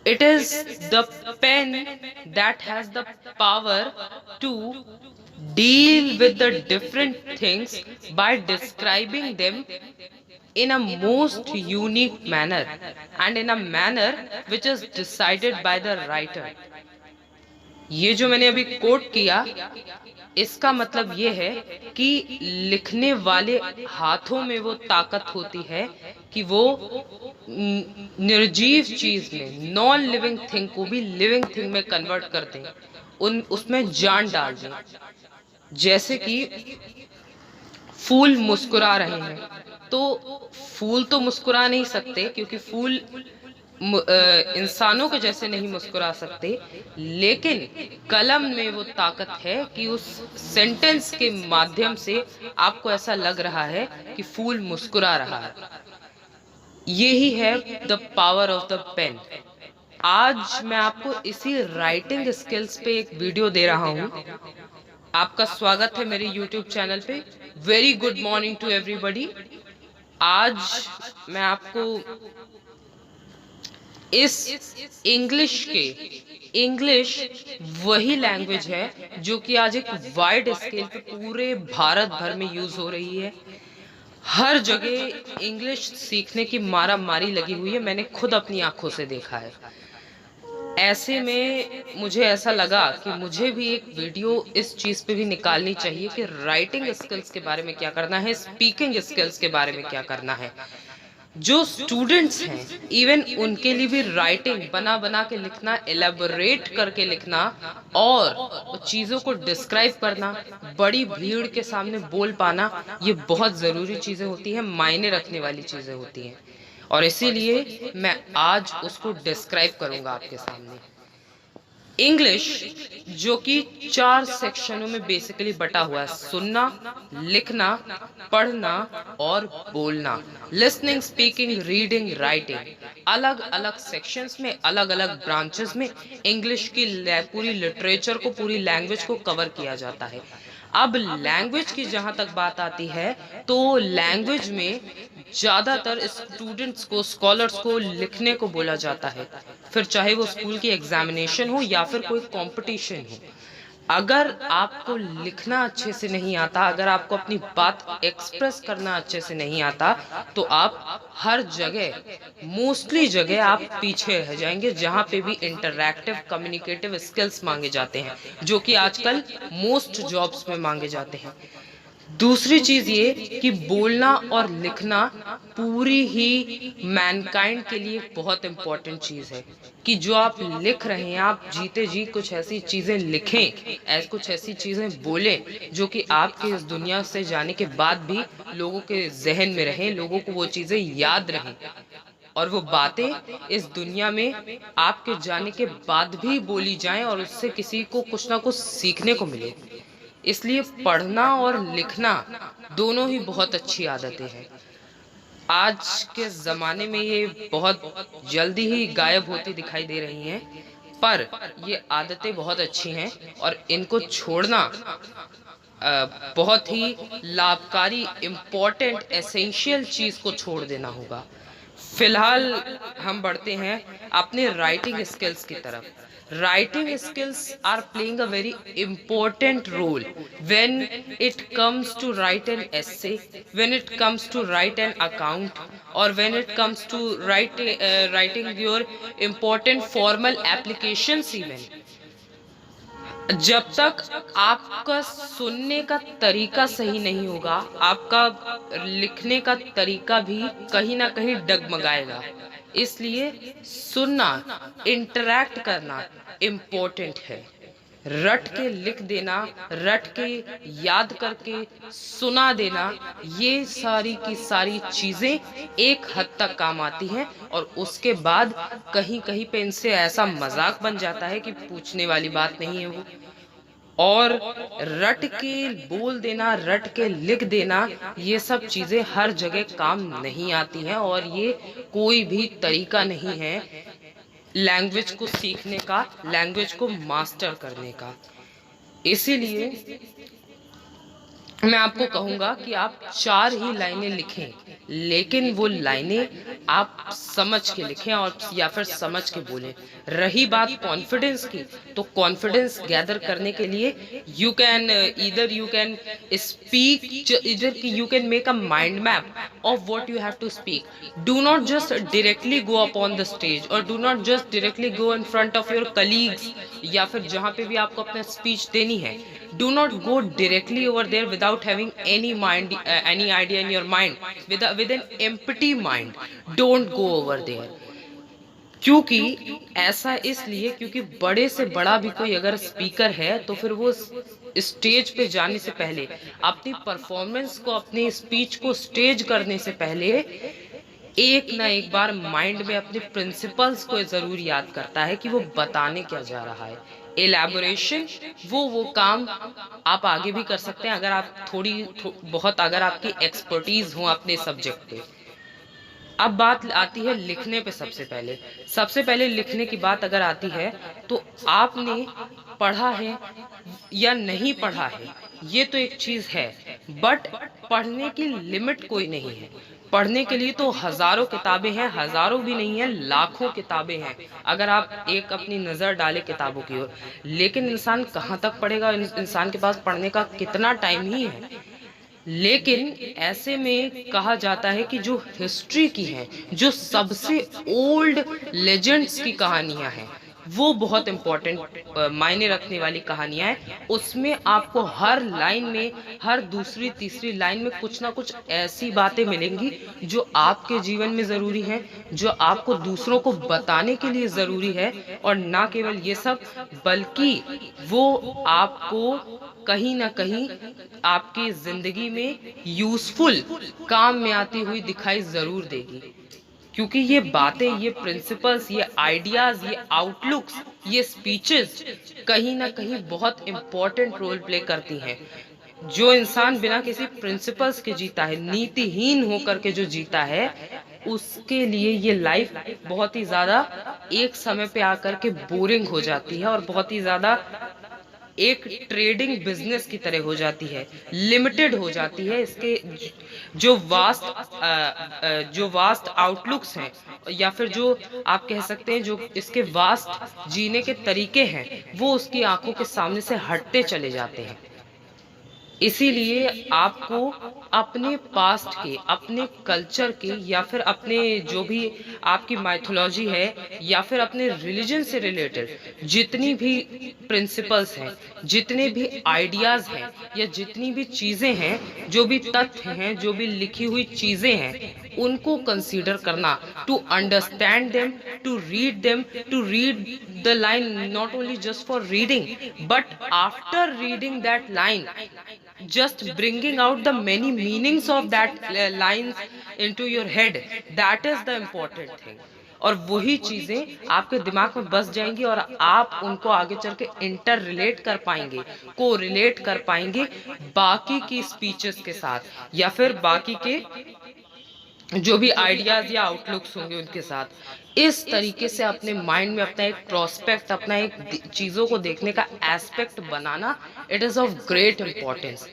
It is the pen that has the power to deal with the different things by describing them in a most unique manner and in a manner which is decided by the writer. ये जो मैंने अभी coat किया, इसका मतलब ये है कि लिखने वाले हाथों में वो ताकत होती है कि वो निर्जीव चीज में, नॉन लिविंग थिंग को भी लिविंग थिंग में कन्वर्ट कर दें, उसमें जान डाल दें। जैसे कि फूल मुस्कुरा रहे हैं, तो फूल तो मुस्कुरा नहीं सकते क्योंकि फूल इंसानों के जैसे नहीं मुस्कुरा सकते, लेकिन कलम में वो ताकत है कि उस सेंटेंस के माध्यम से आपको ऐसा लग रहा है कि फूल मुस्कुरा रहा है। यही है the power of the pen. आज मैं आपको इसी राइटिंग स्किल्स पे एक वीडियो दे रहा हूं। आपका स्वागत है मेरे यूट्यूब चैनल पे। Very good morning to everybody. आज मैं आपको इस इंग्लिश वही लैंग्वेज है जो कि आज एक वाइड स्केल पे पूरे भारत भर में यूज हो रही है। हर जगह इंग्लिश सीखने की मारा मारी लगी हुई है, मैंने खुद अपनी आंखों से देखा है। ऐसे में मुझे ऐसा लगा कि मुझे भी एक वीडियो इस चीज पे भी निकालनी चाहिए कि राइटिंग स्किल्स के बारे में क्या करना है, स्पीकिंग स्किल्स के बारे में क्या करना है। जो स्टूडेंट्स हैं इवन उनके लिए भी राइटिंग बना बना के लिखना, एलेबोरेट करके लिखना और चीज़ों को डिस्क्राइब करना, बड़ी भीड़ के सामने बोल पाना, ये बहुत ज़रूरी चीज़ें होती हैं, मायने रखने वाली चीज़ें होती हैं। और इसीलिए मैं आज उसको डिस्क्राइब करूंगा आपके सामने। इंग्लिश जो कि 4 सेक्शनों में बेसिकली बटा हुआ है, सुनना, लिखना, पढ़ना और बोलना। लिसनिंग, स्पीकिंग, रीडिंग, राइटिंग, अलग अलग सेक्शंस में, अलग अलग ब्रांचेस में इंग्लिश की पूरी लिटरेचर को, पूरी लैंग्वेज को कवर किया जाता है। अब लैंग्वेज की जहां तक बात आती है तो लैंग्वेज में ज्यादातर स्टूडेंट्स को, स्कॉलर्स को लिखने को बोला जाता है, फिर चाहे वो स्कूल की एग्जामिनेशन हो या फिर कोई कंपटीशन हो। अगर आपको लिखना अच्छे से नहीं आता, अगर आपको अपनी बात एक्सप्रेस करना अच्छे से नहीं आता, तो आप हर जगह, मोस्टली जगह आप पीछे रह जाएंगे जहां पे भी इंटरैक्टिव कम्युनिकेटिव स्किल्स मांगे जाते हैं, जो कि आजकल मोस्ट जॉब्स में मांगे जाते हैं। दूसरी चीज ये कि बोलना और लिखना पूरी ही मैनकाइंड के लिए बहुत इंपॉर्टेंट चीज है कि जो आप लिख रहे हैं, आप जीते जी कुछ ऐसी चीजें लिखें, कुछ ऐसी चीजें बोलें जो कि आपके इस दुनिया से जाने के बाद भी लोगों के जहन में रहें, लोगों को वो चीजें याद रहें और वो बातें इस दुनिया में आपके जाने के बाद भी बोली जाएं और उससे किसी को कुछ ना कुछ सीखने को मिले। इसलिए पढ़ना और लिखना दोनों ही बहुत अच्छी आदतें हैं। आज के ज़माने में ये बहुत जल्दी ही गायब होती दिखाई दे रही हैं, पर ये आदतें बहुत अच्छी हैं और इनको छोड़ना बहुत ही लाभकारी, इम्पोर्टेंट, एसेंशियल चीज़ को छोड़ देना होगा। फिलहाल हम बढ़ते हैं अपने राइटिंग स्किल्स की तरफ। Writing skills are playing a very important role when it comes to write an essay, when it comes to write an account, or when it comes to writing your important formal applications even. जब तक आपका सुनने का तरीका सही नहीं होगा, आपका लिखने का तरीका भी कहीं ना कहीं डगमगाएगा। इसलिए सुनना, इंटरैक्ट करना इम्पोर्टेंट है। रट के लिख देना, रट के याद करके सुना देना, ये सारी की सारी चीजें एक हद तक काम आती हैं और उसके बाद कहीं कहीं पे इनसे ऐसा मजाक बन जाता है कि पूछने वाली बात नहीं है वो। और रट के बोल देना, रट के लिख देना, ये सब चीजें हर जगह काम नहीं आती हैं और ये कोई भी तरीका नहीं है लैंग्वेज को सीखने का, लैंग्वेज को मास्टर करने का। इसीलिए मैं आपको कहूँगा कि आप 4 ही लाइनें लिखें, लेकिन वो लाइनें आप समझ के लिखें और या फिर समझ के बोलें। रही बात कॉन्फिडेंस की, तो कॉन्फिडेंस गैदर करने के लिए यू कैन स्पीक, इधर you can make a mind map of what you have to speak. Do not just directly go up on the stage or do not just directly go in front of your colleagues या फिर जहाँ पे भी आपको अपना speech देनी है, do not go directly over there without having any idea in your mind, with an empty mind. Don't go over there. क्योंकि ऐसा इसलिए क्योंकि बड़े से बड़ा भी कोई अगर स्पीकर है तो फिर वो स्टेज पे जाने से पहले, अपनी परफॉर्मेंस को, अपनी स्पीच को स्टेज करने से पहले एक ना एक बार माइंड में अपने प्रिंसिपल्स को जरूर याद करता है कि वो बताने क्या जा रहा है। एलैबोरेशन वो काम आप आगे भी कर सकते हैं अगर आप बहुत अगर आपकी एक्सपर्टीज हो अपने सब्जेक्ट पे। अब बात आती है लिखने पे। सबसे पहले लिखने की बात अगर आती है तो आपने पढ़ा है या नहीं पढ़ा है ये तो एक चीज है, बट पढ़ने की लिमिट कोई नहीं है। पढ़ने के लिए तो हजारों किताबें हैं, हजारों भी नहीं है, लाखों किताबें हैं अगर आप एक अपनी नजर डालें किताबों की ओर। लेकिन इंसान कहाँ तक पढ़ेगा, इंसान के पास पढ़ने का कितना टाइम ही है। लेकिन ऐसे में कहा जाता है कि जो हिस्ट्री की है, जो सबसे ओल्ड लेजेंड्स की कहानियां हैं, वो बहुत इंपॉर्टेंट मायने रखने वाली कहानियां हैं। उसमें आपको हर लाइन में, हर दूसरी तीसरी लाइन में कुछ ना कुछ ऐसी बातें मिलेंगी जो आपके जीवन में ज़रूरी है, जो आपको दूसरों को बताने के लिए ज़रूरी है। और ना केवल ये सब, बल्कि वो आपको कहीं ना कहीं आपकी ज़िंदगी में यूज़फुल काम में आती हुई दिखाई ज़रूर देगी। क्योंकि ये बातें, ये प्रिंसिपल्स, ये आइडियाज, ये आउटलुक्स, ये स्पीचेस कहीं ना कहीं बहुत इम्पोर्टेंट रोल प्ले करती हैं। जो इंसान बिना किसी प्रिंसिपल्स के जीता है, नीतिहीन होकर के जो जीता है, उसके लिए ये लाइफ बहुत ही ज्यादा एक समय पे आकर के बोरिंग हो जाती है और बहुत ही ज्यादा एक ट्रेडिंग बिजनेस की तरह हो जाती है, लिमिटेड हो जाती है। इसके जो वास्ट आउटलुक्स हैं या फिर जो आप कह सकते हैं जो इसके वास्ट जीने के तरीके हैं, वो उसकी आंखों के सामने से हटते चले जाते हैं। इसीलिए आपको अपने पास्ट के, अपने कल्चर के, या फिर अपने जो भी आपकी माइथोलॉजी है या फिर अपने रिलीजन से रिलेटेड जितनी भी प्रिंसिपल्स हैं, जितने भी आइडियाज हैं या जितनी भी चीज़ें हैं, जो भी तथ्य हैं, जो भी लिखी हुई चीज़ें हैं, उनको कंसीडर करना, to understand them, to read the line, not only just for reading but after reading that line, just bringing out the many meanings of that lines into your head, that is the important thing। और वही चीजें आपके दिमाग में बस जाएंगी और आप उनको आगे चल के इंटर रिलेट कर पाएंगे, को रिलेट कर पाएंगे बाकी की स्पीचेस के साथ, या फिर बाकी के जो भी आइडियाज या आउटलुक्स होंगे उनके साथ। इस तरीके से अपने माइंड में अपना एक प्रोस्पेक्ट, अपना एक चीज़ों को देखने का aspect banana, it is of great importance.